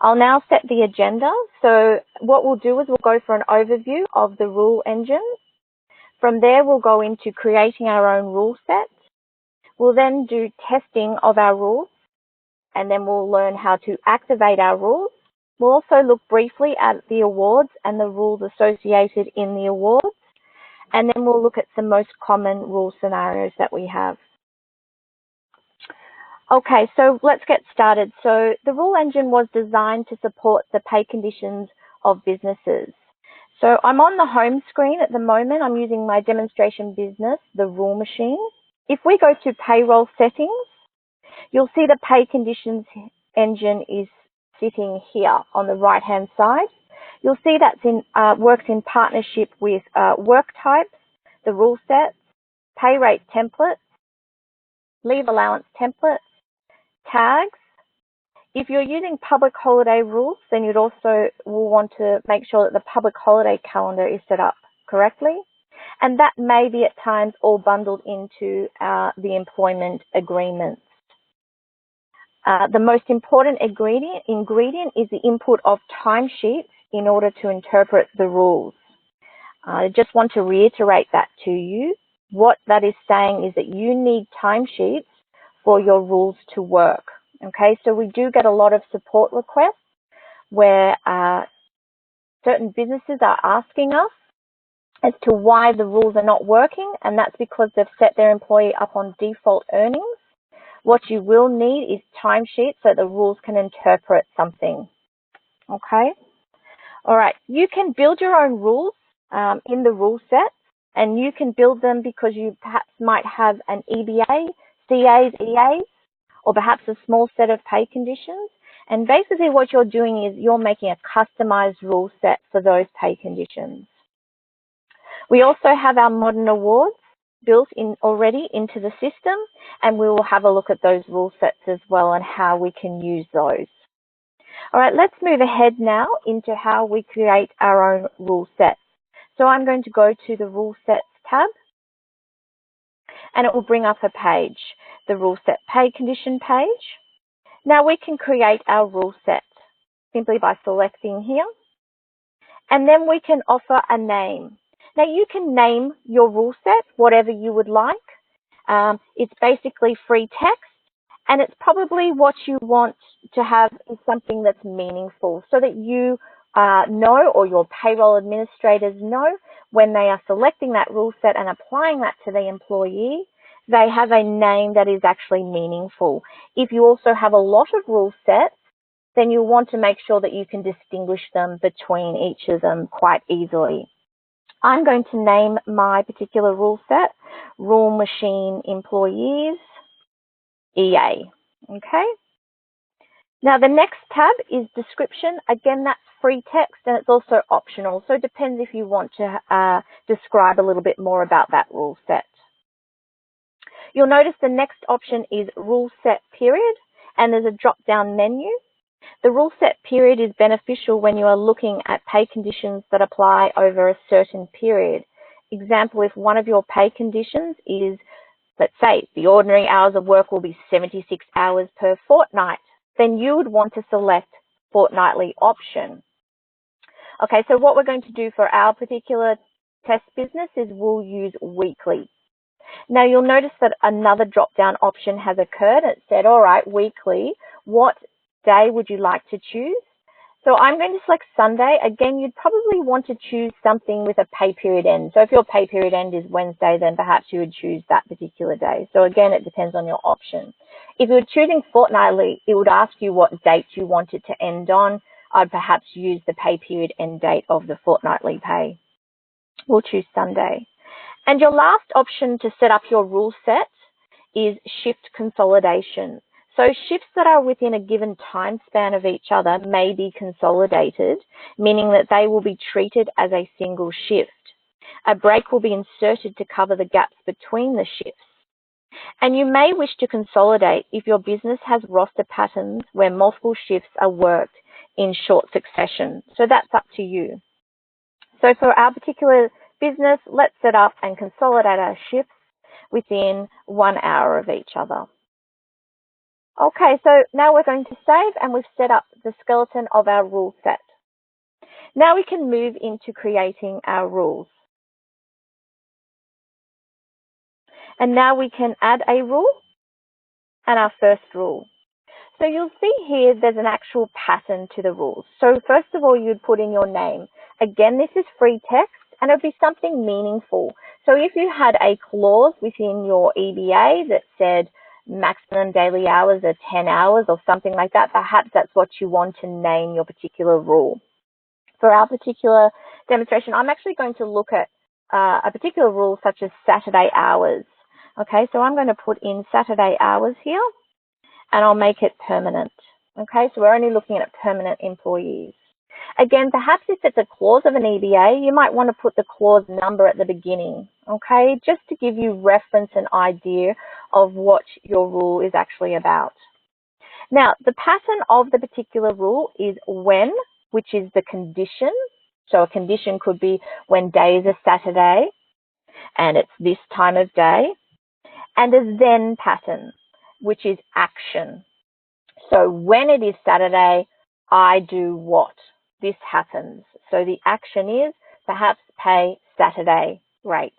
I'll now set the agenda. So what we'll do is we'll go for an overview of the rule engine. From there, we'll go into creating our own rule set. We'll then do testing of our rules, and then we'll learn how to activate our rules. We'll also look briefly at the awards and the rules associated in the awards, and then we'll look at some most common rule scenarios that we have. Okay, so let's get started. So the rule engine was designed to support the pay conditions of businesses. So I'm on the home screen at the moment. I'm using my demonstration business, the rule machine. If we go to payroll settings, you'll see the pay conditions engine is sitting here on the right-hand side. You'll see that's works in partnership with work types, the rule sets, pay rate templates, leave allowance templates, tags. If you're using public holiday rules, then you'd also will want to make sure that the public holiday calendar is set up correctly. And that may be at times all bundled into the employment agreements. The most important ingredient is the input of timesheets in order to interpret the rules. I just want to reiterate that to you. What that is saying is that you need timesheets for your rules to work. Okay, so we do get a lot of support requests where certain businesses are asking us as to why the rules are not working, and that's because they've set their employee up on default earnings. What you will need is timesheets so the rules can interpret something. Okay, all right, you can build your own rules in the rule set, and you can build them because you perhaps might have an EBA, CAs, EAs, or perhaps a small set of pay conditions. And basically what you're doing is you're making a customized rule set for those pay conditions. We also have our modern awards built in already into the system, and we will have a look at those rule sets as well and how we can use those. All right, let's move ahead now into how we create our own rule sets. So I'm going to go to the Rule Sets tab, and it will bring up a page, the Rule Set Pay Condition page. Now we can create our rule set simply by selecting here, and then we can offer a name. Now you can name your rule set whatever you would like. It's basically free text, and it's probably what you want to have is something that's meaningful so that you know, or your payroll administrators know, when they are selecting that rule set and applying that to the employee, they have a name that is actually meaningful. If you also have a lot of rule sets, then you'll want to make sure that you can distinguish them between each of them quite easily. I'm going to name my particular rule set, Rule Machine Employees, EA, okay? Now the next tab is description. Again, that's free text and it's also optional. So it depends if you want to describe a little bit more about that rule set. You'll notice the next option is rule set period, and there's a drop-down menu. The rule set period is beneficial when you are looking at pay conditions that apply over a certain period. Example, if one of your pay conditions is, let's say, the ordinary hours of work will be 76 hours per fortnight, then you would want to select fortnightly option. Okay, so what we're going to do for our particular test business is we'll use weekly. Now you'll notice that another drop-down option has occurred. It said, all right, weekly, what day would you like to choose? So I'm going to select Sunday. Again, you'd probably want to choose something with a pay period end. So if your pay period end is Wednesday, then perhaps you would choose that particular day. So again, it depends on your option. If you're choosing fortnightly, it would ask you what date you want it to end on. I'd perhaps use the pay period end date of the fortnightly pay. We'll choose Sunday. And your last option to set up your rule set is shift consolidation. So shifts that are within a given time span of each other may be consolidated, meaning that they will be treated as a single shift. A break will be inserted to cover the gaps between the shifts. And you may wish to consolidate if your business has roster patterns where multiple shifts are worked in short succession. So that's up to you. So for our particular business, let's set up and consolidate our shifts within 1 hour of each other. Okay, so now we're going to save and we've set up the skeleton of our rule set. Now we can move into creating our rules. And now we can add a rule and our first rule. So you'll see here there's an actual pattern to the rules. So first of all, you'd put in your name. Again, this is free text and it would be something meaningful. So if you had a clause within your EBA that said maximum daily hours are 10 hours or something like that, perhaps that's what you want to name your particular rule. For our particular demonstration, I'm actually going to look at a particular rule such as Saturday hours. Okay, so I'm going to put in Saturday hours here and I'll make it permanent. Okay, so we're only looking at permanent employees. Again, perhaps if it's a clause of an EBA, you might want to put the clause number at the beginning, okay, just to give you reference and idea of what your rule is actually about. Now, the pattern of the particular rule is when, which is the condition. So a condition could be when day is a Saturday and it's this time of day, and a then pattern, which is action. So when it is Saturday, I do what? This happens. So the action is perhaps pay Saturday rate.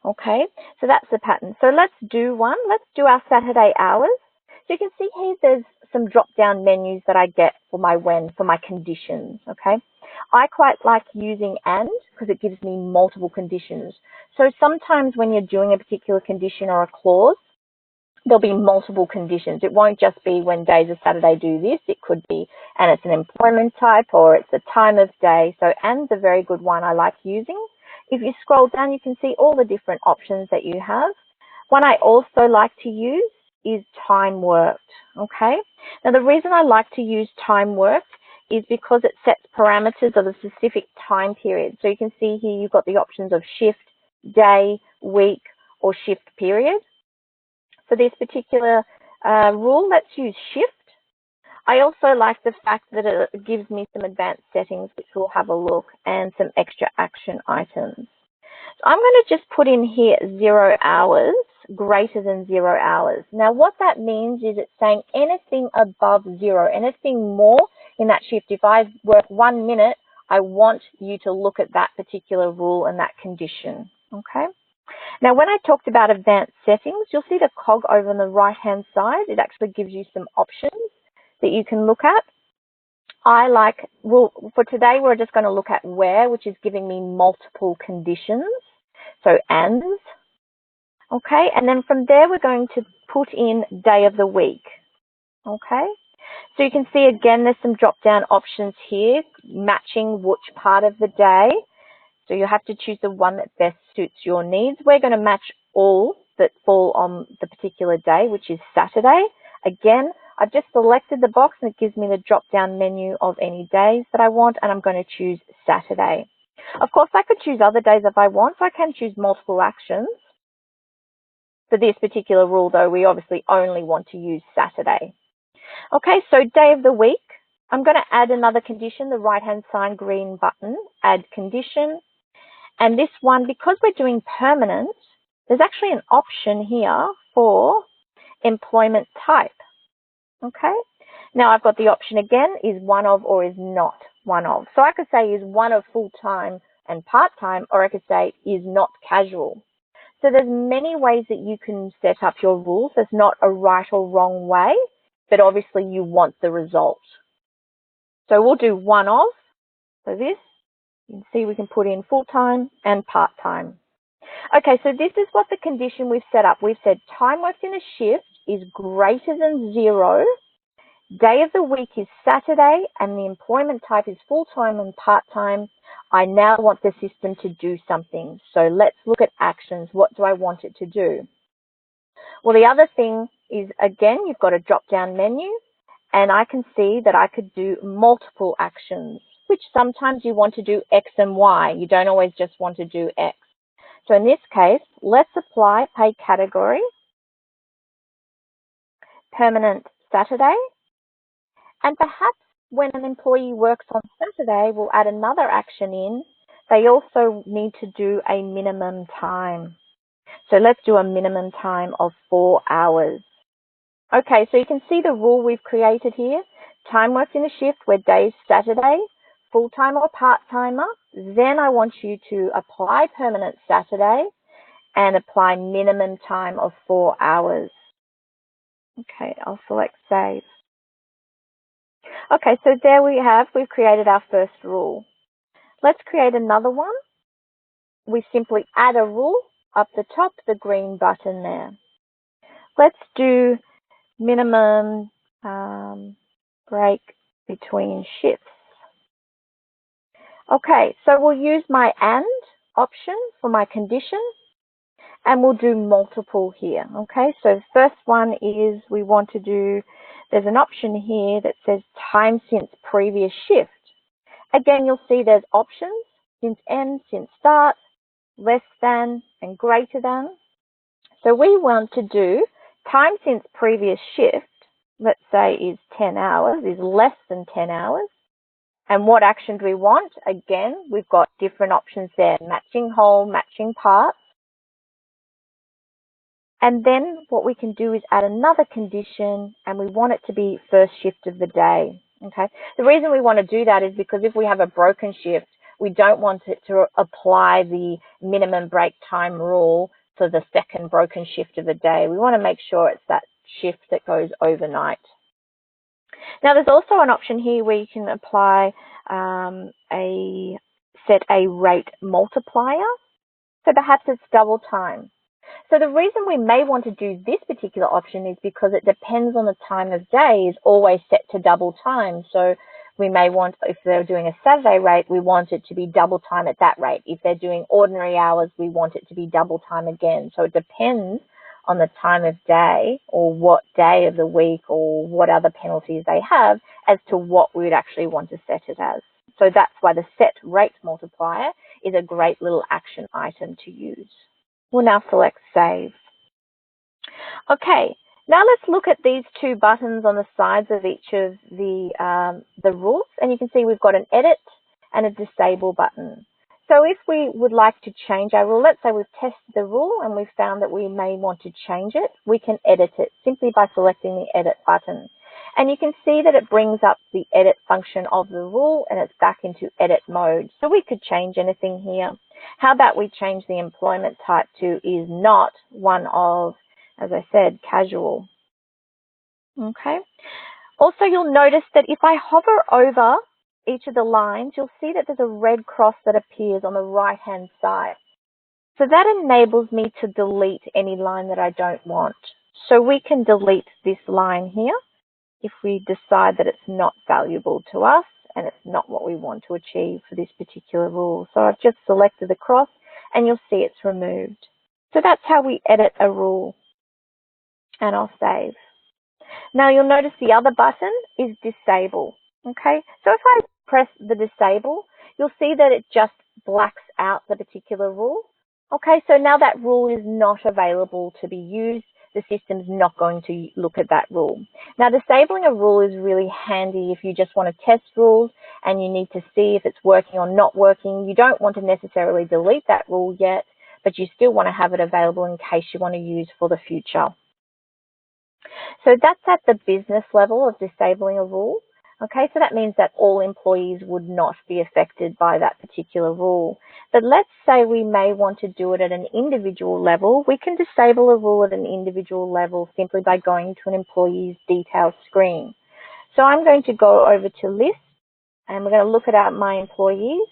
Okay, so that's the pattern. So let's do one. Let's do our Saturday hours. So you can see here there's some drop-down menus that I get for my when, for my conditions, okay? I quite like using and because it gives me multiple conditions. So sometimes when you're doing a particular condition or a clause, there'll be multiple conditions. It won't just be when days of Saturday do this. It could be, and it's an employment type or it's a time of day. So and's a very good one I like using. If you scroll down, you can see all the different options that you have. One I also like to use is time worked, okay? Now, the reason I like to use time worked is because it sets parameters of a specific time period. So you can see here you've got the options of shift, day, week, or shift period. For this particular rule, let's use shift. I also like the fact that it gives me some advanced settings, which we'll have a look, and some extra action items. So I'm going to just put in here 0 hours, greater than 0 hours. Now, what that means is it's saying anything above 0, anything more in that shift. If I work 1 minute, I want you to look at that particular rule and that condition, okay? Now, when I talked about advanced settings, you'll see the cog over on the right-hand side. It actually gives you some options that you can look at. Well, for today, we're just going to look at where, which is giving me multiple conditions. So ands, okay? And then from there, we're going to put in day of the week, okay? So you can see, again, there's some drop-down options here, matching which part of the day. So you have to choose the one that best suits your needs. We're going to match all that fall on the particular day, which is Saturday. Again, I've just selected the box and it gives me the drop-down menu of any days that I want, and I'm going to choose Saturday. Of course, I could choose other days if I want, so I can choose multiple actions. For this particular rule, though, we obviously only want to use Saturday. Okay, so day of the week. I'm going to add another condition, the right-hand side green button, add condition. And this one, because we're doing permanent, there's actually an option here for employment type. Okay. Now I've got the option again, is one of or is not one of. So I could say is one of full-time and part-time, or I could say is not casual. So there's many ways that you can set up your rules. There's not a right or wrong way, but obviously you want the result. So we'll do one of. So this, you can see we can put in full-time and part-time. Okay, so this is what the condition we've set up. We've said time worked in a shift is greater than 0. Day of the week is Saturday, and the employment type is full-time and part-time. I now want the system to do something. So let's look at actions. What do I want it to do? Well, the other thing is, again, you've got a drop-down menu, and I can see that I could do multiple actions, which sometimes you want to do X and Y. You don't always just want to do X. So in this case, let's apply pay category, permanent Saturday, and perhaps when an employee works on Saturday, we'll add another action in. They also need to do a minimum time. So let's do a minimum time of 4 hours. Okay, so you can see the rule we've created here. Time worked in a shift where days Saturday, full-time or part-timer. Then I want you to apply permanent Saturday and apply minimum time of 4 hours. Okay, I'll select save. Okay, so there we have, we've created our first rule. Let's create another one. We simply add a rule up the top, the green button there. Let's do minimum break between shifts. Okay, so we'll use my AND option for my condition, and we'll do multiple here. Okay, so the first one is we want to do, there's an option here that says time since previous shift. Again, you'll see there's options, since end, since start, less than, and greater than. So we want to do time since previous shift, let's say is 10 hours, is less than 10 hours. And what action do we want? Again, we've got different options there, matching whole, matching part. And then what we can do is add another condition, and we want it to be first shift of the day. Okay. The reason we want to do that is because if we have a broken shift, we don't want it to apply the minimum break time rule for the second broken shift of the day. We want to make sure it's that shift that goes overnight. Now, there's also an option here where you can apply set a rate multiplier. So perhaps it's double time. So the reason we may want to do this particular option is because it depends on the time of day is always set to double time. So we may want, if they're doing a Saturday rate, we want it to be double time at that rate. If they're doing ordinary hours, we want it to be double time again. So it depends on the time of day or what day of the week or what other penalties they have as to what we would actually want to set it as. So that's why the set rate multiplier is a great little action item to use. We'll now select save. Okay, now let's look at these two buttons on the sides of each of the rules, and you can see we've got an edit and a disable button. So if we would like to change our rule, let's say we've tested the rule and we've found that we may want to change it, we can edit it simply by selecting the edit button. And you can see that it brings up the edit function of the rule and it's back into edit mode. So we could change anything here. How about we change the employment type to is not one of, as I said, casual. Okay. Also, you'll notice that if I hover over each of the lines, you'll see that there's a red cross that appears on the right-hand side. So that enables me to delete any line that I don't want. So we can delete this line here if we decide that it's not valuable to us and it's not what we want to achieve for this particular rule. So I've just selected the cross and you'll see it's removed. So that's how we edit a rule. And I'll save. Now you'll notice the other button is disable. Okay, so if I press the disable, you'll see that it just blacks out the particular rule. Okay, so now that rule is not available to be used. The system's not going to look at that rule. Now, disabling a rule is really handy if you just want to test rules and you need to see if it's working or not working. You don't want to necessarily delete that rule yet, but you still want to have it available in case you want to use for the future. So that's at the business level of disabling a rule. Okay, so that means that all employees would not be affected by that particular rule. But let's say we may want to do it at an individual level. We can disable a rule at an individual level simply by going to an employee's details screen. So I'm going to go over to list and we're going to look at my employees.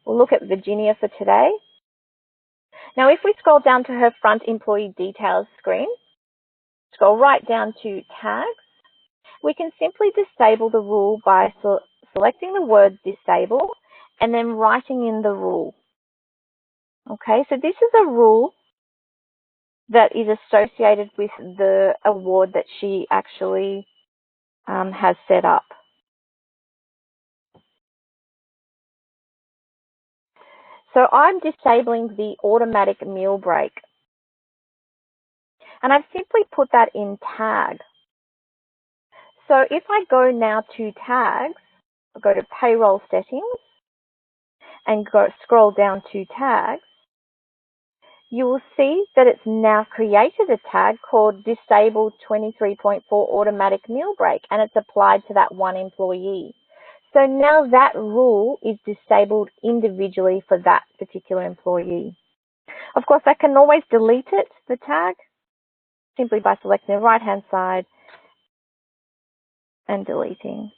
We'll look at Virginia for today. Now, if we scroll down to her front employee details screen, scroll right down to tags, we can simply disable the rule by selecting the word disable and then writing in the rule. Okay, so this is a rule that is associated with the award that she actually has set up. So I'm disabling the automatic meal break. And I've simply put that in tag. So if I go now to tags, I'll go to payroll settings and scroll down to tags, you will see that it's now created a tag called Disabled 23.4 Automatic Meal Break, and it's applied to that one employee. So now that rule is disabled individually for that particular employee. Of course, I can always delete it, the tag, simply by selecting the right-hand side and deleting.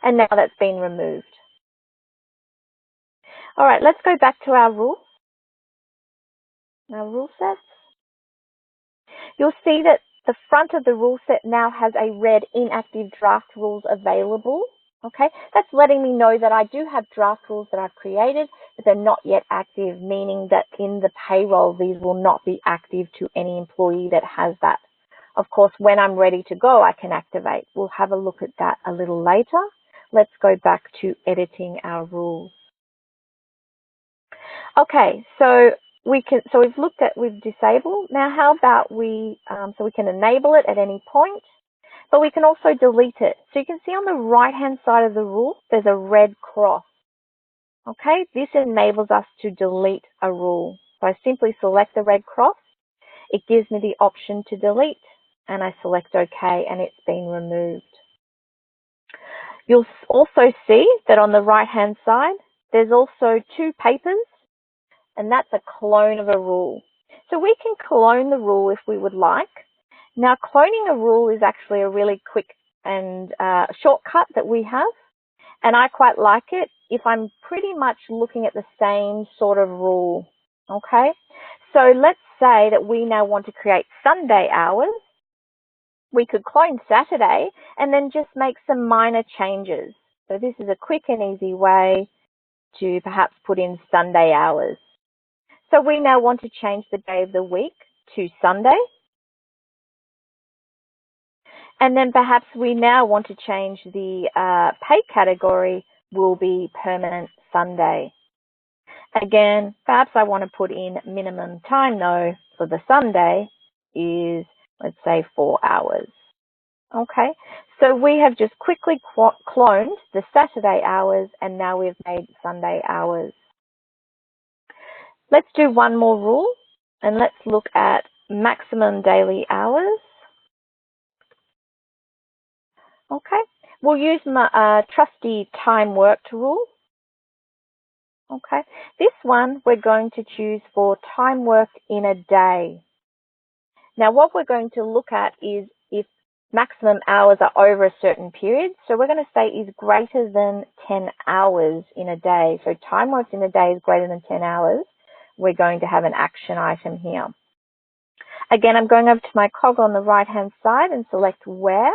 And now that's been removed. All right, let's go back to our rules, our rule sets. You'll see that the front of the rule set now has a red inactive draft rules available. Okay, that's letting me know that I do have draft rules that I've created, but they're not yet active, meaning that in the payroll, these will not be active to any employee that has that. Of course, when I'm ready to go, I can activate. We'll have a look at that a little later. Let's go back to editing our rules. Okay, so we've disabled. Now, how about so we can enable it at any point, but we can also delete it. So you can see on the right-hand side of the rule, there's a red cross. Okay, this enables us to delete a rule. So I simply select the red cross. It gives me the option to delete, and I select OK, and it's been removed. You'll also see that on the right-hand side, there's also two papers, and that's a clone of a rule. So we can clone the rule if we would like. Now, cloning a rule is actually a really quick and shortcut that we have, and I quite like it if I'm pretty much looking at the same sort of rule, okay? So let's say that we now want to create Sunday hours. We could clone Saturday and then just make some minor changes. So this is a quick and easy way to perhaps put in Sunday hours. So we now want to change the day of the week to Sunday. And then perhaps we now want to change the pay category will be permanent Sunday. Again, perhaps I want to put in minimum time though for the Sunday is, let's say, 4 hours. Okay, so we have just quickly cloned the Saturday hours, and now we've made Sunday hours. Let's do one more rule, and let's look at maximum daily hours. Okay, we'll use my trusty time worked rule. Okay, this one we're going to choose for time worked in a day. Now, what we're going to look at is if maximum hours are over a certain period. So we're going to say is greater than 10 hours in a day. So time worked in a day is greater than 10 hours. We're going to have an action item here. Again, I'm going over to my cog on the right-hand side and select where.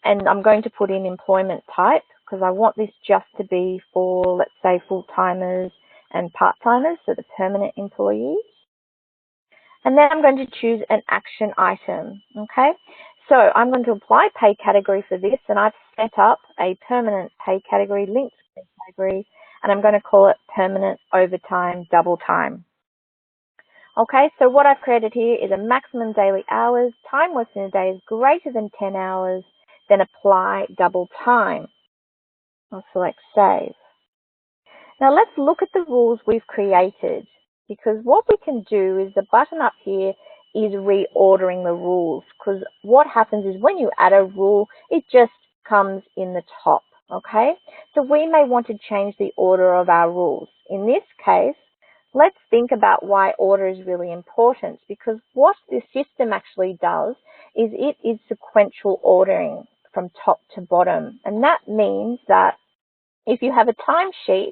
And I'm going to put in employment type because I want this just to be for, let's say, full-timers and part-timers, so the permanent employees. And then I'm going to choose an action item, okay? So I'm going to apply pay category for this, and I've set up a permanent pay category, linked pay category, and I'm going to call it permanent overtime double time. Okay, so what I've created here is a maximum daily hours, time worked in a day is greater than 10 hours, then apply double time. I'll select save. Now let's look at the rules we've created, because what we can do is the button up here is reordering the rules, because what happens is when you add a rule, it just comes in the top, okay? So we may want to change the order of our rules. In this case, let's think about why order is really important, because what this system actually does is it is sequential ordering from top to bottom. And that means that if you have a timesheet,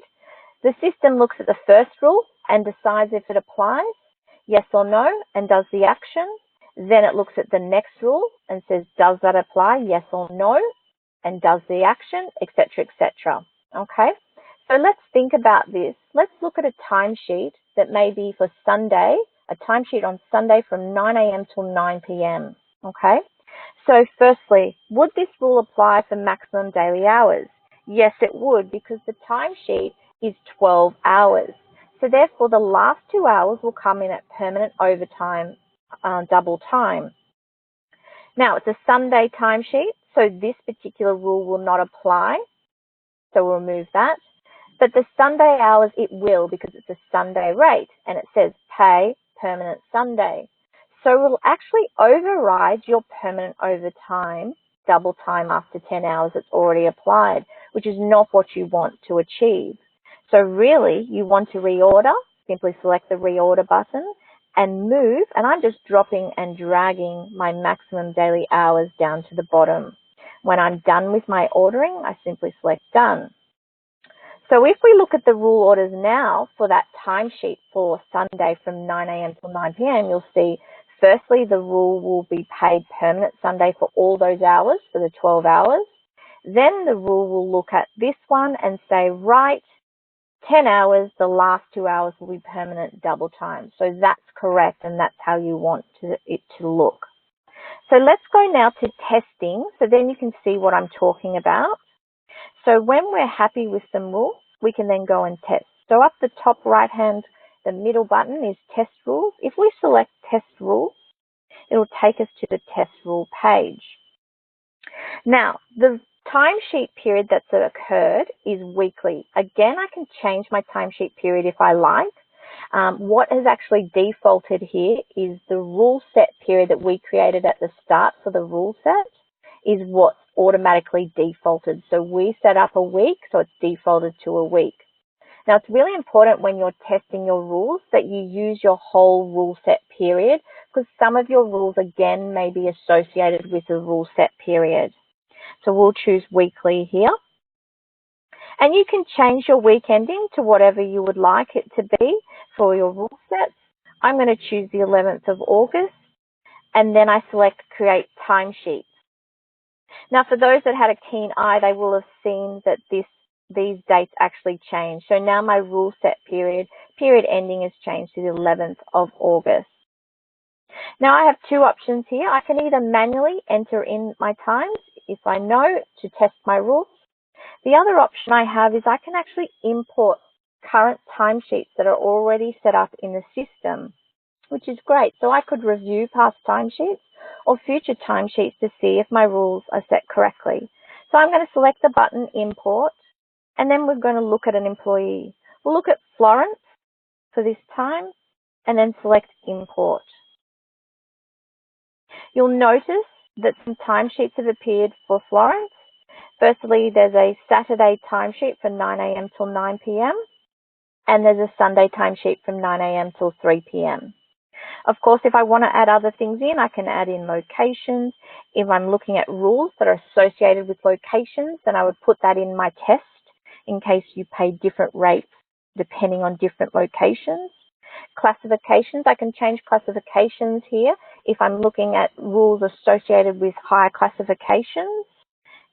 the system looks at the first rule and decides if it applies, yes or no, and does the action. Then it looks at the next rule and says, does that apply, yes or no, and does the action, etc., etc. Okay, so let's think about this. Let's look at a timesheet that may be for Sunday, a timesheet on Sunday from 9 a.m. till 9 p.m. Okay, so firstly, would this rule apply for maximum daily hours? Yes, it would, because the timesheet is 12 hours. So therefore, the last 2 hours will come in at permanent overtime, double time. Now, it's a Sunday timesheet, so this particular rule will not apply. So we'll remove that. But the Sunday hours, it will, because it's a Sunday rate and it says pay permanent Sunday. So we'll actually override your permanent overtime, double time after 10 hours that's already applied, which is not what you want to achieve. So really, you want to reorder, simply select the reorder button and move, and I'm just dropping and dragging my maximum daily hours down to the bottom. When I'm done with my ordering, I simply select done. So if we look at the rule orders now for that timesheet for Sunday from 9 a.m. till 9 p.m., you'll see, firstly, the rule will be paid permanent Sunday for all those hours, for the 12 hours. Then the rule will look at this one and say, right, 10 hours, the last 2 hours will be permanent double time. So that's correct, and that's how you want it to look. So let's go now to testing, so then you can see what I'm talking about. So when we're happy with some rules, we can then go and test. So up the top right hand, the middle button is test rules. If we select test rules, it'll take us to the test rule page. Now, the timesheet period that's occurred is weekly. Again, I can change my timesheet period if I like. What has actually defaulted here is the rule set period that we created at the start for the rule set is what's automatically defaulted. So we set up a week, so it's defaulted to a week. Now, it's really important when you're testing your rules that you use your whole rule set period, because some of your rules, again, may be associated with the rule set period. So we'll choose weekly here. And you can change your week ending to whatever you would like it to be for your rule sets. I'm going to choose the 11th of August, and then I select Create Timesheet. Now, for those that had a keen eye, they will have seen that these dates actually change. So now my rule set period ending is changed to the 11th of August. Now I have two options here. I can either manually enter in my times if I know to test my rules. The other option I have is I can actually import current timesheets that are already set up in the system, which is great. So I could review past timesheets or future timesheets to see if my rules are set correctly. So I'm going to select the button Import, and then we're going to look at an employee. We'll look at Florence for this time, and then select Import. You'll notice that some timesheets have appeared for Florence. Firstly, there's a Saturday timesheet from 9 a.m. till 9 p.m. and there's a Sunday timesheet from 9 a.m. till 3 p.m. Of course, if I want to add other things in, I can add in locations. If I'm looking at rules that are associated with locations, then I would put that in my test in case you pay different rates depending on different locations. Classifications, I can change classifications here if I'm looking at rules associated with higher classifications.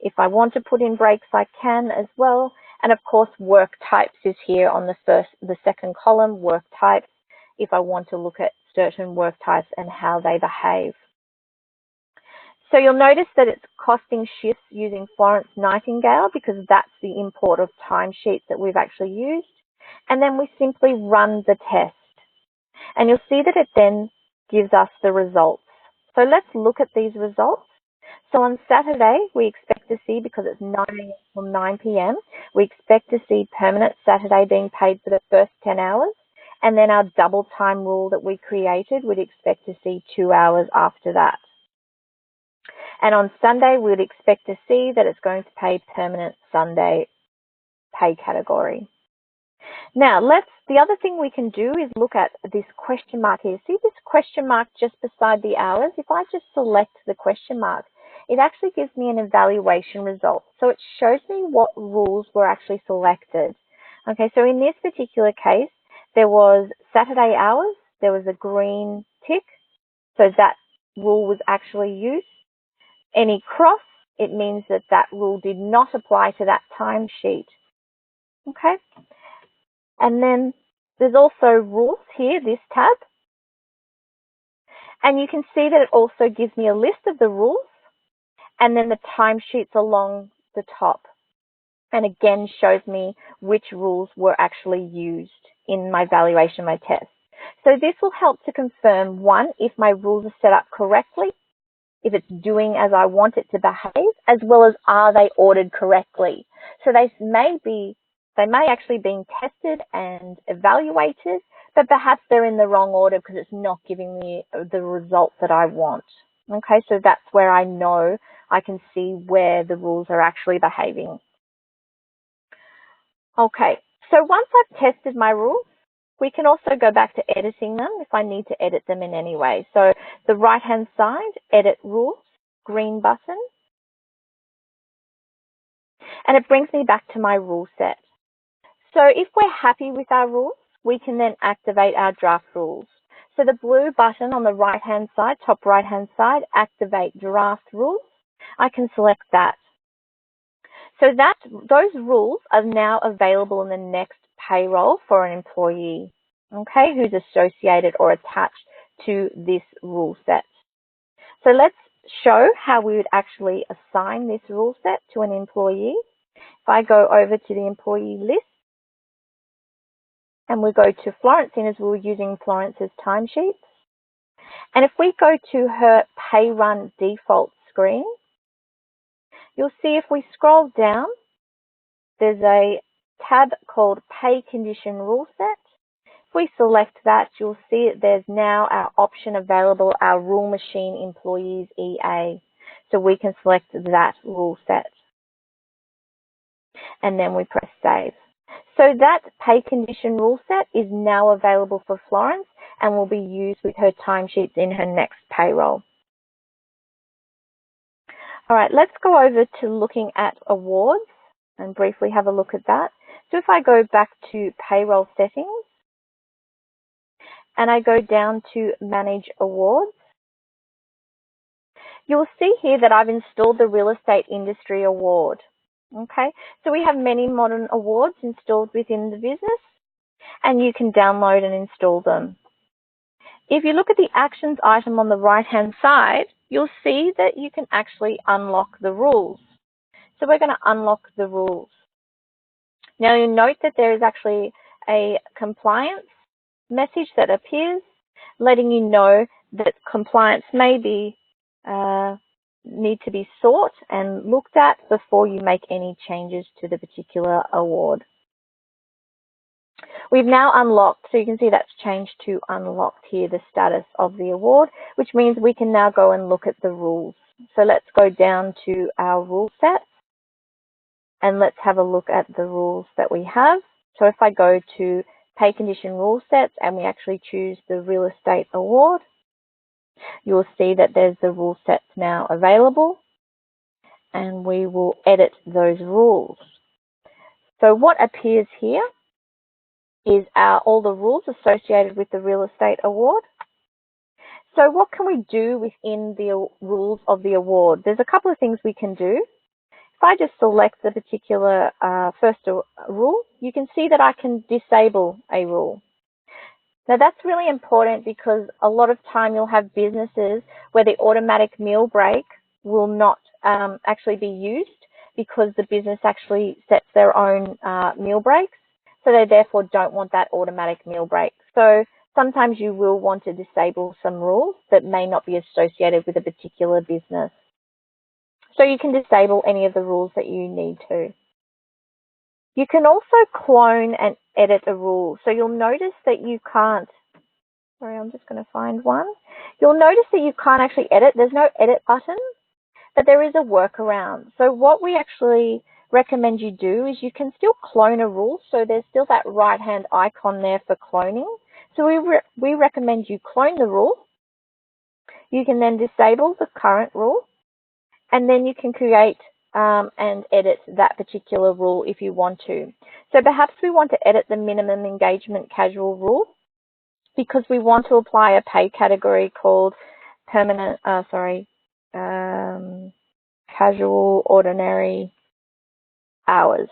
If I want to put in breaks, I can as well. And of course, work types is here on the second column, work types, if I want to look at certain work types and how they behave. So you'll notice that it's costing shifts using Florence Nightingale because that's the import of timesheets that we've actually used. And then we simply run the test. And you'll see that it then gives us the results. So let's look at these results. So on Saturday, we expect to see, because it's 9 a.m. till 9 p.m., we expect to see permanent Saturday being paid for the first 10 hours. And then our double time rule that we created, we'd expect to see 2 hours after that. And on Sunday, we'd expect to see that it's going to pay permanent Sunday pay category. Now, the other thing we can do is look at this question mark here. See this question mark just beside the hours? If I just select the question mark, it actually gives me an evaluation result. So it shows me what rules were actually selected. Okay, so in this particular case, there was Saturday hours, there was a green tick, so that rule was actually used. Any cross, it means that that rule did not apply to that timesheet. Okay, and then there's also rules here, this tab. And you can see that it also gives me a list of the rules and then the timesheets along the top. And again, shows me which rules were actually used in my valuation, my test. So this will help to confirm, one, if my rules are set up correctly, if it's doing as I want it to behave, as well as are they ordered correctly. So they may be They may actually be tested and evaluated, but perhaps they're in the wrong order because it's not giving me the result that I want. Okay, so that's where I know I can see where the rules are actually behaving. Okay, so once I've tested my rules, we can also go back to editing them if I need to edit them in any way. So the right-hand side, Edit Rules, green button, and it brings me back to my rule set. So if we're happy with our rules, we can then activate our draft rules. So the blue button on the right-hand side, top right-hand side, Activate Draft Rules, I can select that. So those rules are now available in the next payroll for an employee, okay, who's associated or attached to this rule set. So let's show how we would actually assign this rule set to an employee. If I go over to the employee list and we go to Florence, in as we were using Florence's timesheets, and if we go to her pay run default screen, you'll see if we scroll down, there's a tab called Pay Condition Rule Set. If we select that, you'll see that there's now our option available, our Rule Machine Employees EA. So we can select that rule set. And then we press Save. So that Pay Condition Rule Set is now available for Florence and will be used with her timesheets in her next payroll. All right, let's go over to looking at awards and briefly have a look at that. So if I go back to Payroll Settings and I go down to Manage Awards, you'll see here that I've installed the Real Estate Industry Award. Okay, so we have many modern awards installed within the business and you can download and install them. If you look at the Actions item on the right-hand side, you'll see that you can actually unlock the rules. So we're going to unlock the rules. Now you'll note that there is actually a compliance message that appears letting you know that compliance may be need to be sought and looked at before you make any changes to the particular award. We've now unlocked, so you can see that's changed to unlocked here, the status of the award, which means we can now go and look at the rules. So let's go down to our rule set and let's have a look at the rules that we have. So if I go to Pay Condition Rule Sets and we actually choose the Real Estate Award, you'll see that there's the rule sets now available and we will edit those rules. So what appears here is all the rules associated with the Real Estate Award. So what can we do within the rules of the award? There's a couple of things we can do. If I just select the particular first rule, you can see that I can disable a rule. Now that's really important because a lot of time you'll have businesses where the automatic meal break will not actually be used because the business actually sets their own meal breaks. So they therefore don't want that automatic meal break. So sometimes you will want to disable some rules that may not be associated with a particular business. So you can disable any of the rules that you need to. You can also clone and edit a rule. So you'll notice that you can't, sorry, I'm just going to find one. You'll notice that you can't actually edit. There's no edit button, but there is a workaround. So what we actually recommend you do is you can still clone a rule. So there's still that right-hand icon there for cloning. So we recommend you clone the rule. You can then disable the current rule, and then you can create and edit that particular rule if you want to. So perhaps we want to edit the minimum engagement casual rule because we want to apply a pay category called casual ordinary hours.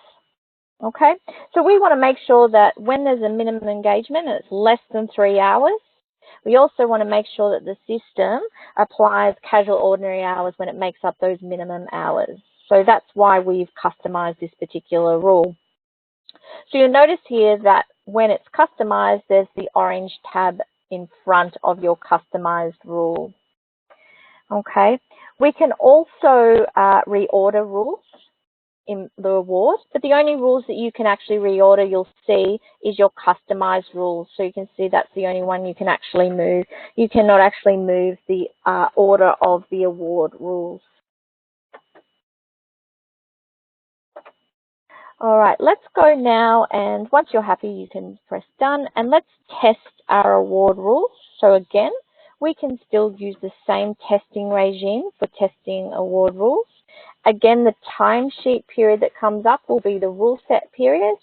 Okay, so we want to make sure that when there's a minimum engagement and it's less than 3 hours, we also want to make sure that the system applies casual ordinary hours when it makes up those minimum hours. So that's why we've customized this particular rule. So you'll notice here that when it's customized, there's the orange tab in front of your customized rule. Okay, we can also reorder rules in the award, but the only rules that you can actually reorder, you'll see, is your customized rules. So you can see that's the only one you can actually move. You cannot actually move the order of the award rules. All right, let's go now, and once you're happy, you can press done, and let's test our award rules. So again, we can still use the same testing regime for testing award rules. Again, the timesheet period that comes up will be the rule set period.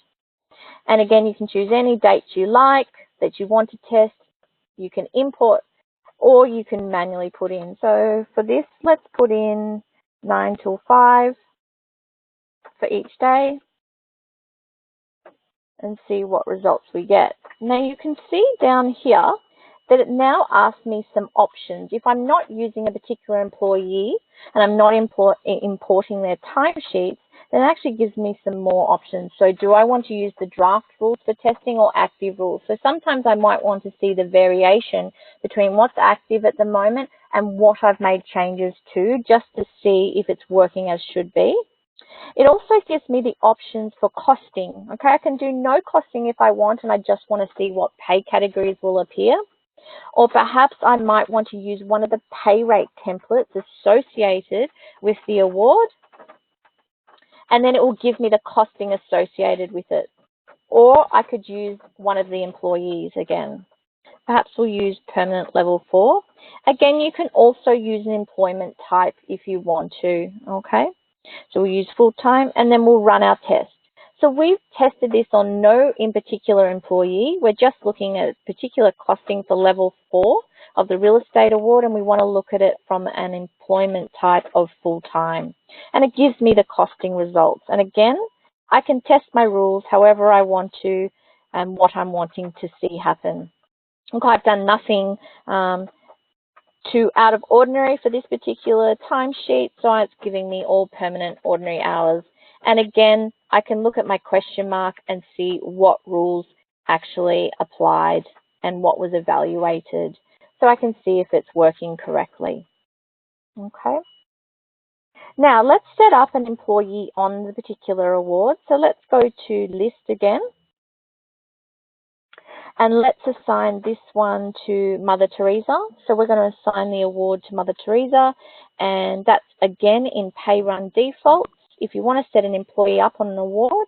And again, you can choose any dates you like that you want to test. You can import, or you can manually put in. So for this, let's put in 9 till 5 for each day, and see what results we get. Now you can see down here that it now asks me some options. If I'm not using a particular employee and I'm not importing their timesheets, then it actually gives me some more options. So do I want to use the draft rules for testing or active rules? So sometimes I might want to see the variation between what's active at the moment and what I've made changes to, just to see if it's working as should be. It also gives me the options for costing. Okay, I can do no costing if I want, and I just want to see what pay categories will appear. Or perhaps I might want to use one of the pay rate templates associated with the award, and then it will give me the costing associated with it. Or I could use one of the employees again. Perhaps we'll use permanent level 4. Again, you can also use an employment type if you want to, okay? So we'll use full-time, and then we'll run our test. So we've tested this on no in particular employee. We're just looking at particular costing for level 4 of the real estate award, and we want to look at it from an employment type of full-time. And it gives me the costing results. And again, I can test my rules however I want to and what I'm wanting to see happen. Okay, I've done nothing too out of ordinary for this particular timesheet, so it's giving me all permanent ordinary hours. And again, I can look at my question mark and see what rules actually applied and what was evaluated, so I can see if it's working correctly. Okay. Now let's set up an employee on the particular award. So let's go to list again. And let's assign this one to Mother Teresa. So we're going to assign the award to Mother Teresa, and that's again in pay run defaults. If you want to set an employee up on an award,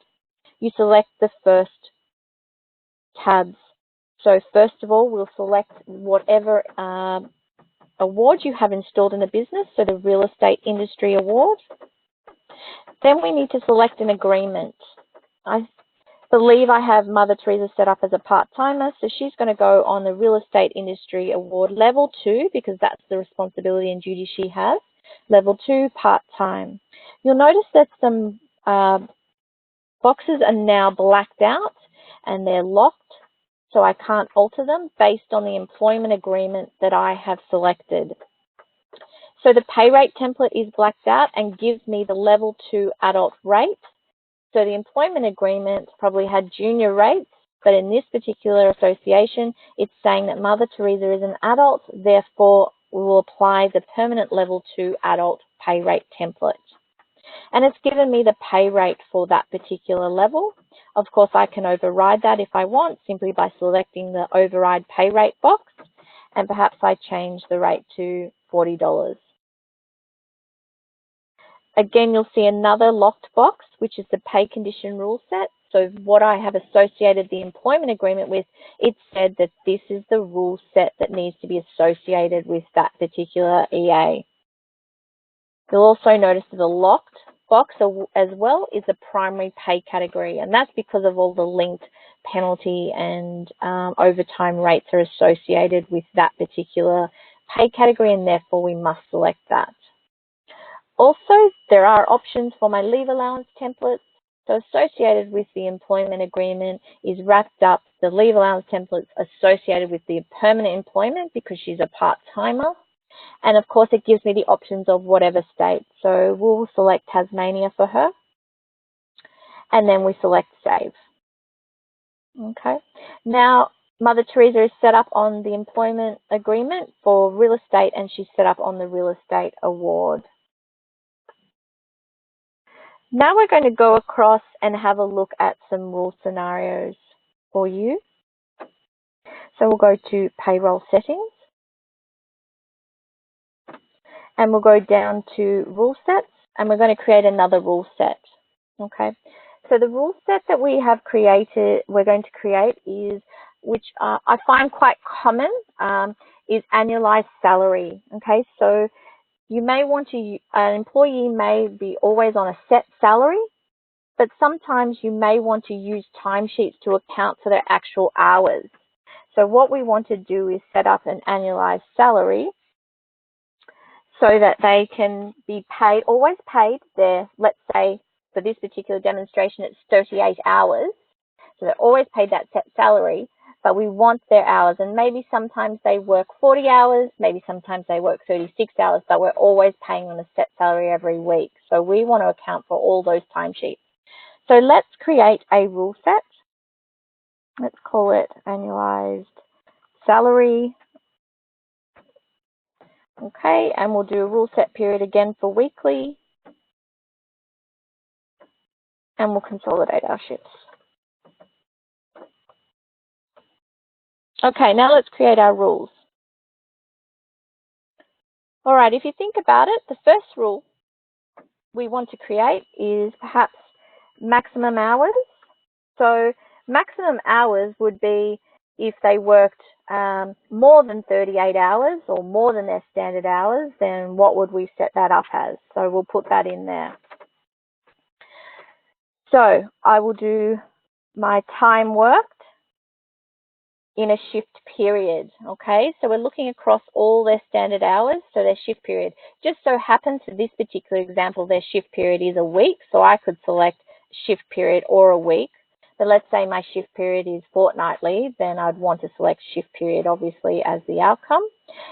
you select the first tabs. So first of all, we'll select whatever award you have installed in the business, so the real estate industry award. Then we need to select an agreement. I believe I have Mother Teresa set up as a part-timer, so she's going to go on the Real Estate Industry Award Level 2 because that's the responsibility and duty she has. Level 2, part-time. You'll notice that some boxes are now blacked out and they're locked, so I can't alter them based on the employment agreement that I have selected. So the pay rate template is blacked out and gives me the Level 2 adult rate. So the employment agreement probably had junior rates, but in this particular association, it's saying that Mother Teresa is an adult, therefore we will apply the permanent level 2 adult pay rate template. And it's given me the pay rate for that particular level. Of course, I can override that if I want, simply by selecting the override pay rate box, and perhaps I change the rate to $40. Again, you'll see another locked box, which is the pay condition rule set. So what I have associated the employment agreement with, it said that this is the rule set that needs to be associated with that particular EA. You'll also notice that the locked box as well is the primary pay category, and that's because of all the linked penalty and overtime rates are associated with that particular pay category, and therefore we must select that. Also, there are options for my leave allowance templates. So associated with the employment agreement is wrapped up the leave allowance templates associated with the permanent employment because she's a part-timer. And of course, it gives me the options of whatever state. So we'll select Tasmania for her. And then we select Save. Okay. Now, Mother Teresa is set up on the employment agreement for real estate, and she's set up on the real estate award. Now we're going to go across and have a look at some rule scenarios for you. So we'll go to payroll settings and we'll go down to rule sets and we're going to create another rule set. Okay. So the rule set that we have created, we're going to create is, which I find quite common, is annualized salary. Okay. So you may want to, an employee may be always on a set salary, but sometimes you may want to use timesheets to account for their actual hours. So what we want to do is set up an annualized salary so that they can be paid, always paid their, let's say for this particular demonstration, it's 38 hours. So they're always paid that set salary, but we want their hours. And maybe sometimes they work 40 hours, maybe sometimes they work 36 hours, but we're always paying them a set salary every week. So we want to account for all those timesheets. So let's create a rule set. Let's call it annualized salary. Okay, and we'll do a rule set period again for weekly. And we'll consolidate our shifts. Okay, now let's create our rules. All right, if you think about it, the first rule we want to create is perhaps maximum hours. So maximum hours would be if they worked more than 38 hours or more than their standard hours, then what would we set that up as? So we'll put that in there. So I will do my time worked in a shift period, okay? So we're looking across all their standard hours, so their shift period. Just so happens for this particular example, their shift period is a week, so I could select shift period or a week. But let's say my shift period is fortnightly, then I'd want to select shift period, obviously, as the outcome.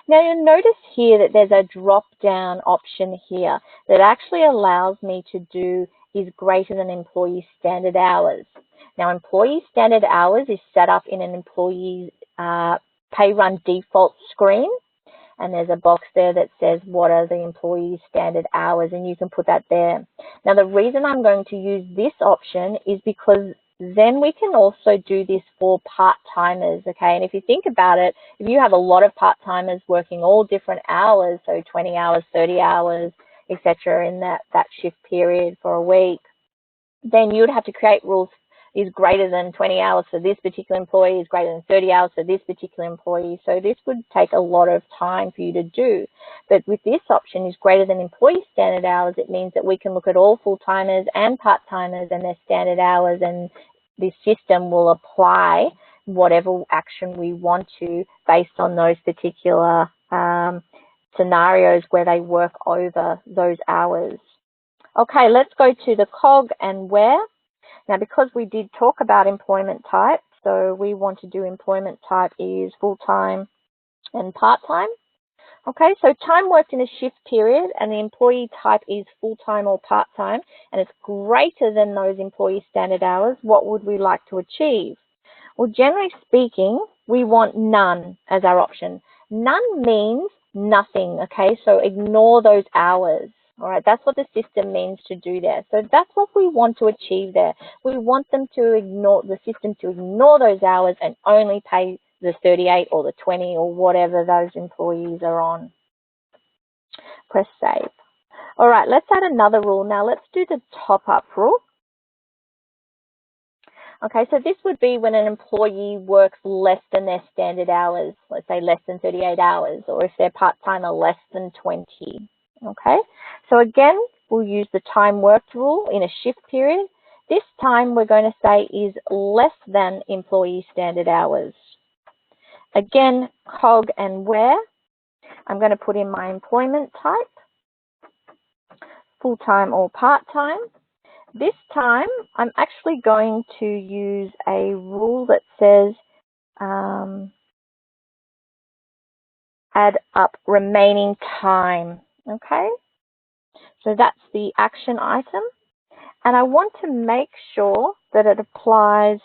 Now you'll notice here that there's a drop-down option here that actually allows me to do is greater than employee standard hours. Now, employee standard hours is set up in an employee pay run default screen. And there's a box there that says what are the employee standard hours, and you can put that there. Now, the reason I'm going to use this option is because then we can also do this for part-timers, okay? And if you think about it, if you have a lot of part-timers working all different hours, so 20 hours, 30 hours, etc., in that shift period for a week, then you would have to create rules is greater than 20 hours for this particular employee, is greater than 30 hours for this particular employee. So this would take a lot of time for you to do. But with this option is greater than employee standard hours, it means that we can look at all full-timers and part-timers and their standard hours, and this system will apply whatever action we want to based on those particular scenarios where they work over those hours. Okay, let's go to the cog and where. Now, because we did talk about employment type, so we want to do employment type is full-time and part-time. Okay, so time worked in a shift period and the employee type is full-time or part-time and it's greater than those employee standard hours, what would we like to achieve? Well, generally speaking, we want none as our option. None means nothing, okay? So ignore those hours. All right, that's what the system means to do there. So that's what we want to achieve there. We want them to ignore, the system to ignore those hours and only pay the 38 or the 20 or whatever those employees are on. Press save. All right, let's add another rule. Now let's do the top-up rule. Okay, so this would be when an employee works less than their standard hours, let's say less than 38 hours, or if they're part-time or less than 20. Okay, so again, we'll use the time worked rule in a shift period. This time we're going to say is less than employee standard hours. Again, cog and where. I'm going to put in my employment type, full-time or part-time. This time, I'm actually going to use a rule that says add up remaining time, okay? So that's the action item. And I want to make sure that it applies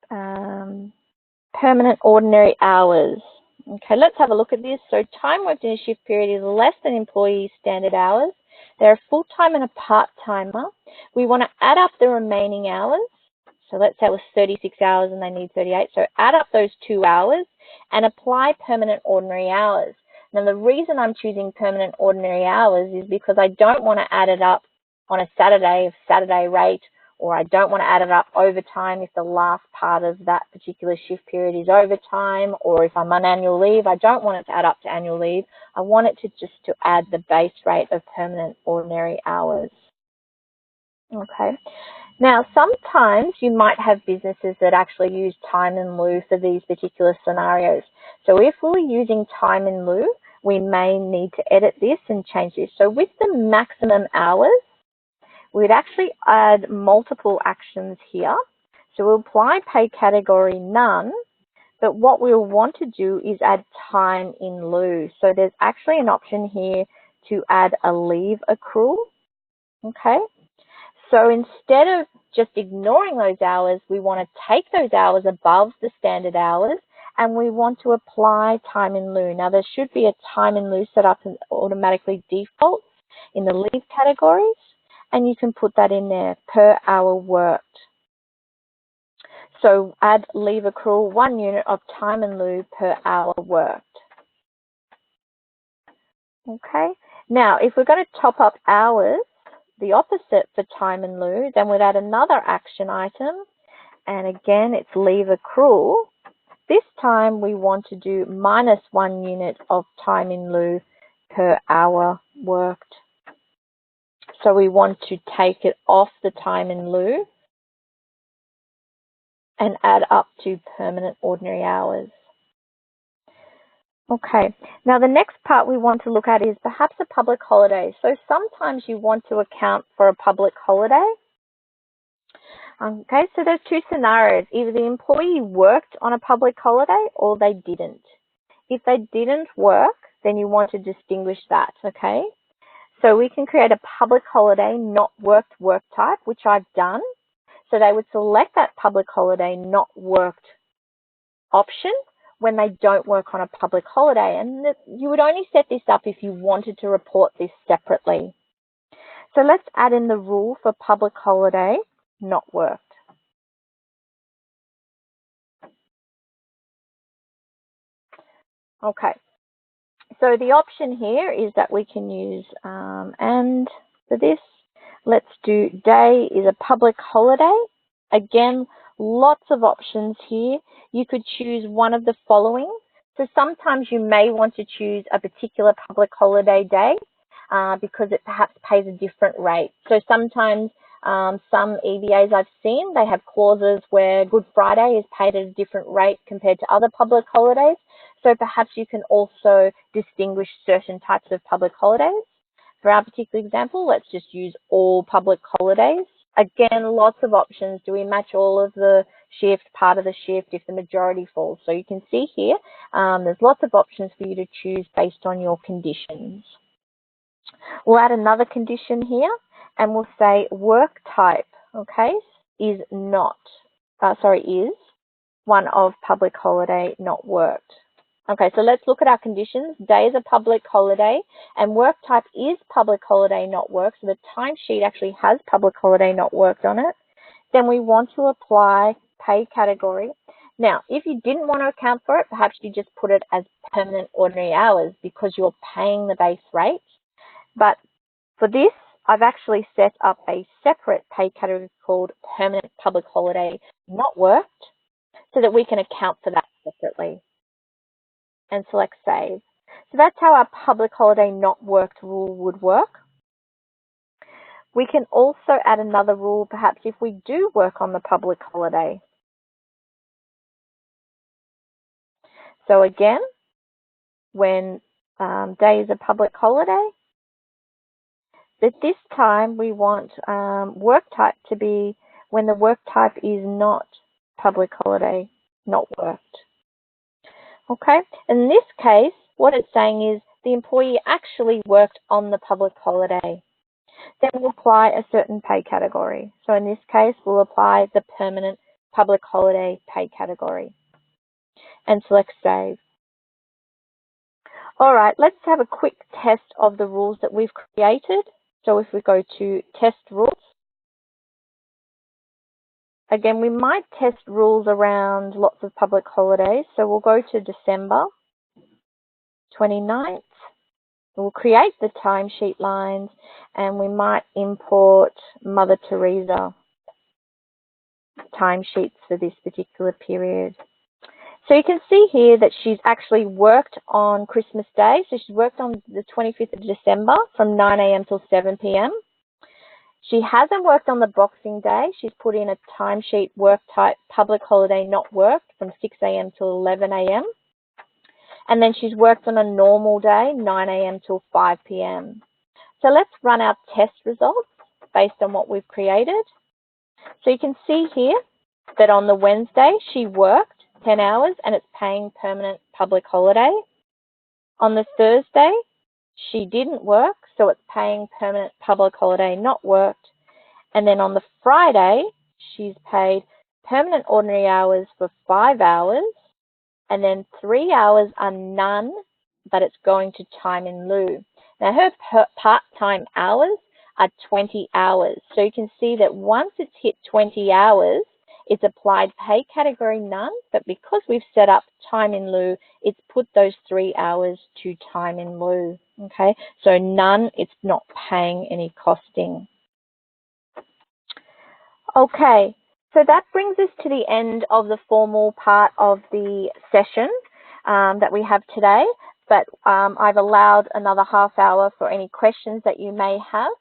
permanent ordinary hours. Okay, let's have a look at this. So time worked in a shift period is less than employee standard hours. They're a full-time and a part-timer. We want to add up the remaining hours. So let's say it was 36 hours and they need 38. So add up those 2 hours and apply permanent ordinary hours. Now, the reason I'm choosing permanent ordinary hours is because I don't want to add it up on a Saturday, Saturday rate, or I don't want to add it up overtime if the last part of that particular shift period is overtime, or if I'm on annual leave, I don't want it to add up to annual leave. I want it to just to add the base rate of permanent ordinary hours. Okay. Now, sometimes you might have businesses that actually use time in lieu for these particular scenarios. So if we're using time in lieu, we may need to edit this and change this. So with the maximum hours, we'd actually add multiple actions here. So we'll apply pay category none, but what we'll want to do is add time in lieu. So there's actually an option here to add a leave accrual, okay? So instead of just ignoring those hours, we want to take those hours above the standard hours and we want to apply time in lieu. Now there should be a time in lieu set up and automatically defaults in the leave categories, and you can put that in there, per hour worked. So add leave accrual 1 unit of time in lieu per hour worked. Okay, now if we're going to top up hours, the opposite for time in lieu, then we'd add another action item, and again it's leave accrual. This time we want to do minus 1 unit of time in lieu per hour worked. So we want to take it off the time in lieu and add up to permanent ordinary hours. Okay, now the next part we want to look at is perhaps a public holiday. So sometimes you want to account for a public holiday. Okay, so there's two scenarios. Either the employee worked on a public holiday or they didn't. If they didn't work, then you want to distinguish that, okay? So we can create a public holiday not worked work type, which I've done. So they would select that public holiday not worked option when they don't work on a public holiday. And you would only set this up if you wanted to report this separately. So let's add in the rule for public holiday not worked. Okay, so the option here is that we can use, and for this, let's do day is a public holiday. Again, lots of options here. You could choose one of the following. So sometimes you may want to choose a particular public holiday day because it perhaps pays a different rate. So sometimes some EBAs I've seen, they have clauses where Good Friday is paid at a different rate compared to other public holidays. So perhaps you can also distinguish certain types of public holidays. For our particular example, let's just use all public holidays. Again, lots of options. Do we match all of the shift, part of the shift, if the majority falls? So you can see here, there's lots of options for you to choose based on your conditions. We'll add another condition here and we'll say work type, okay, is one of public holiday not worked. Okay, so let's look at our conditions. Day is a public holiday and work type is public holiday not worked. So the timesheet actually has public holiday not worked on it. Then we want to apply pay category. Now, if you didn't want to account for it, perhaps you just put it as permanent ordinary hours because you're paying the base rate. But for this, I've actually set up a separate pay category called permanent public holiday not worked so that we can account for that separately. And select save. So that's how our public holiday not worked rule would work. We can also add another rule perhaps if we do work on the public holiday. So again, when day is a public holiday, but this time we want work type to be when the work type is not public holiday not worked. Okay, in this case, what it's saying is the employee actually worked on the public holiday. Then we'll apply a certain pay category. So in this case, we'll apply the permanent public holiday pay category and select save. All right, let's have a quick test of the rules that we've created. So if we go to test rules, again, we might test rules around lots of public holidays. So we'll go to December 29th. We'll create the timesheet lines and we might import Mother Teresa timesheets for this particular period. So you can see here that she's actually worked on Christmas Day. So she's worked on the 25th of December from 9 a.m. till 7 p.m. She hasn't worked on the Boxing Day. She's put in a timesheet work type public holiday not worked from 6 a.m. till 11 a.m. And then she's worked on a normal day, 9 a.m. till 5 p.m. So let's run our test results based on what we've created. So you can see here that on the Wednesday, she worked 10 hours and it's paying permanent public holiday. On the Thursday, she didn't work, so it's paying permanent public holiday not worked. And then on the Friday, she's paid permanent ordinary hours for 5 hours, and then 3 hours are none, but it's going to time in lieu. Now her part-time hours are 20 hours. So you can see that once it's hit 20 hours, it's applied pay category none, but because we've set up time in lieu, it's put those 3 hours to time in lieu, okay? So none, it's not paying any costing. Okay, so that brings us to the end of the formal part of the session that we have today, but I've allowed another half hour for any questions that you may have.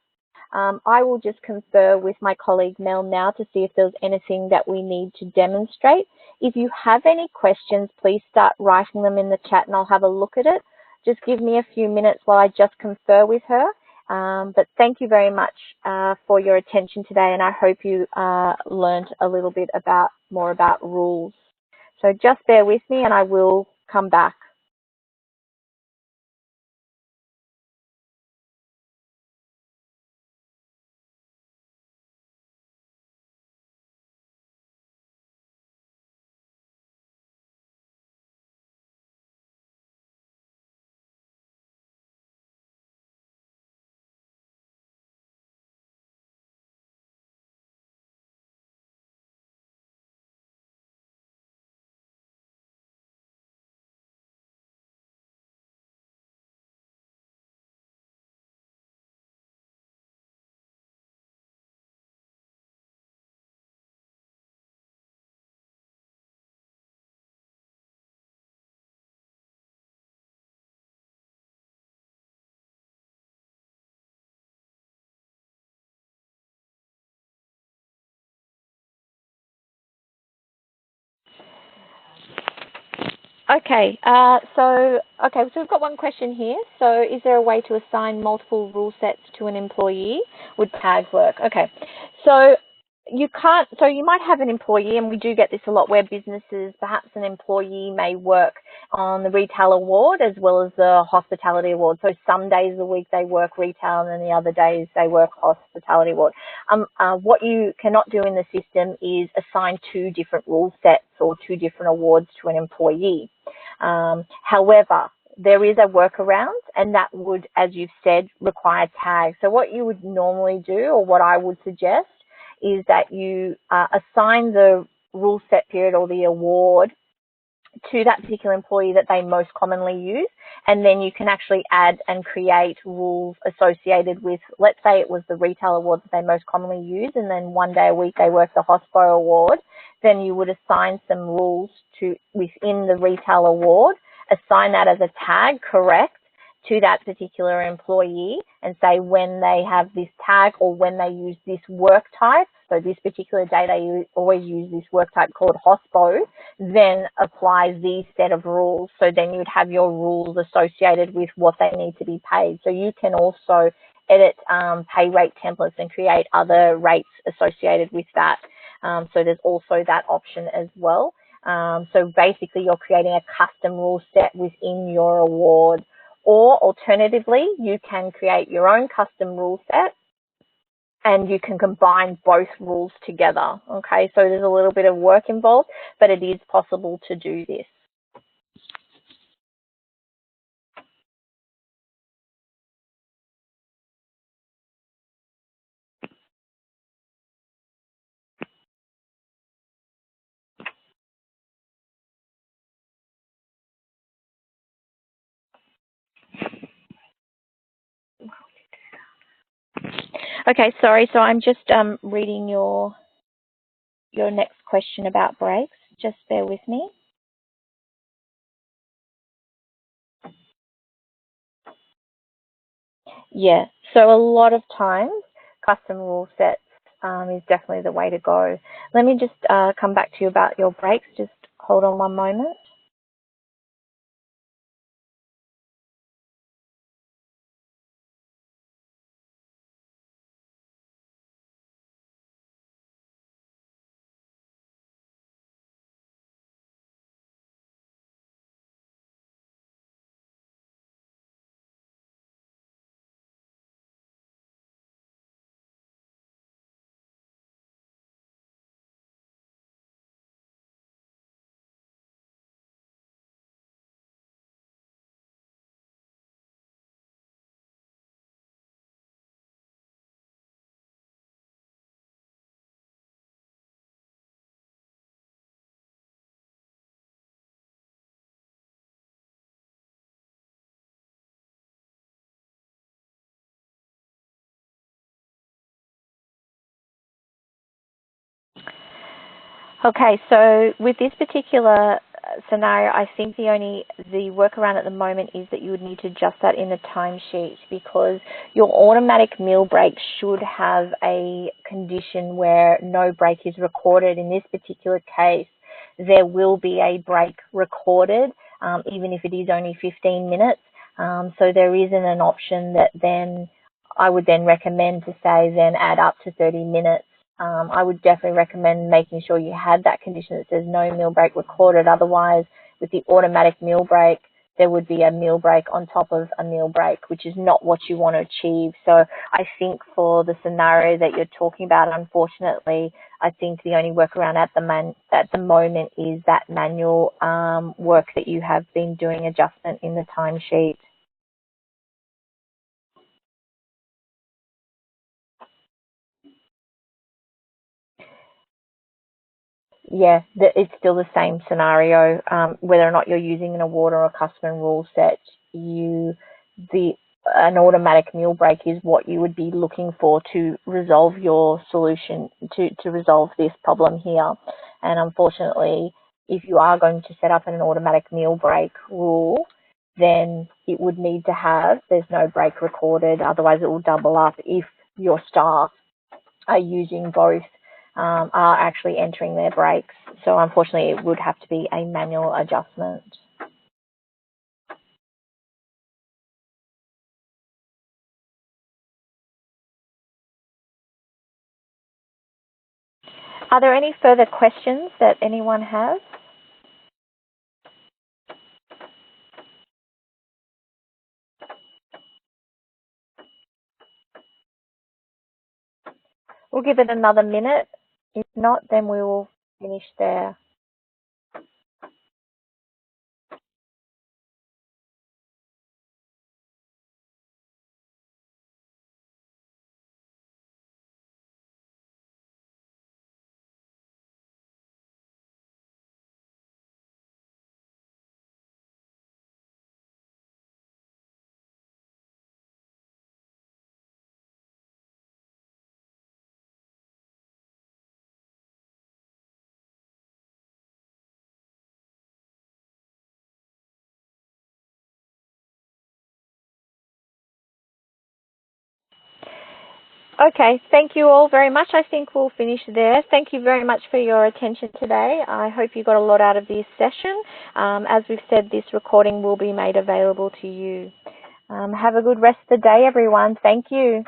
I will just confer with my colleague Mel now to see if there's anything that we need to demonstrate. If you have any questions, please start writing them in the chat and I'll have a look at it. Just give me a few minutes while I just confer with her. But thank you very much for your attention today, and I hope you learned a little bit more about rules. So just bear with me and I will come back. Okay, so we've got one question here. So is there a way to assign multiple rule sets to an employee? Would tags work? Okay, so you can't, so you might have an employee, and we do get this a lot where businesses, perhaps an employee may work on the retail award as well as the hospitality award. So some days of the week they work retail and then the other days they work hospitality award. What you cannot do in the system is assign 2 different rule sets or 2 different awards to an employee. However, there is a workaround, and that would, as you've said, require tags. So what you would normally do, or what I would suggest, is that you assign the rule set period or the award to that particular employee that they most commonly use, and then you can actually add and create rules associated with, let's say it was the retail award that they most commonly use, and then 1 day a week they work the hospo award, then you would assign some rules to within the retail award, assign that as a tag, correct, to that particular employee, and say when they have this tag or when they use this work type, so this particular day they always use this work type called hospo, then apply these set of rules. So then you'd have your rules associated with what they need to be paid. So you can also edit pay rate templates and create other rates associated with that. So there's also that option as well. So basically you're creating a custom rule set within your award. Or alternatively, you can create your own custom rule set and you can combine both rules together. Okay, so there's a little bit of work involved, but it is possible to do this. Okay, sorry. So I'm just reading your next question about brakes. Just bear with me. Yeah. So a lot of times, custom rule sets is definitely the way to go. Let me just come back to you about your brakes. Just hold on one moment. Okay, so with this particular scenario, I think the workaround at the moment is that you would need to adjust that in the timesheet, because your automatic meal break should have a condition where no break is recorded. In this particular case, there will be a break recorded, even if it is only 15 minutes. So there isn't an option that then I would then recommend to say then add up to 30 minutes. I would definitely recommend making sure you had that condition that says no meal break recorded. Otherwise, with the automatic meal break, there would be a meal break on top of a meal break, which is not what you want to achieve. So I think for the scenario that you're talking about, unfortunately, I think the only workaround at the moment is that manual work that you have been doing, adjustment in the timesheet. Yeah, it's still the same scenario. Whether or not you're using an award or a custom rule set, an automatic meal break is what you would be looking for to resolve your solution, to resolve this problem here. And unfortunately, if you are going to set up an automatic meal break rule, then it would need to have, there's no break recorded, otherwise it will double up if your staff are using both, are actually entering their breaks. So unfortunately, it would have to be a manual adjustment. Are there any further questions that anyone has? We'll give it another minute. If not, then we will finish there. Okay, thank you all very much. I think we'll finish there. Thank you very much for your attention today. I hope you got a lot out of this session. As we've said, this recording will be made available to you. Have a good rest of the day, everyone. Thank you.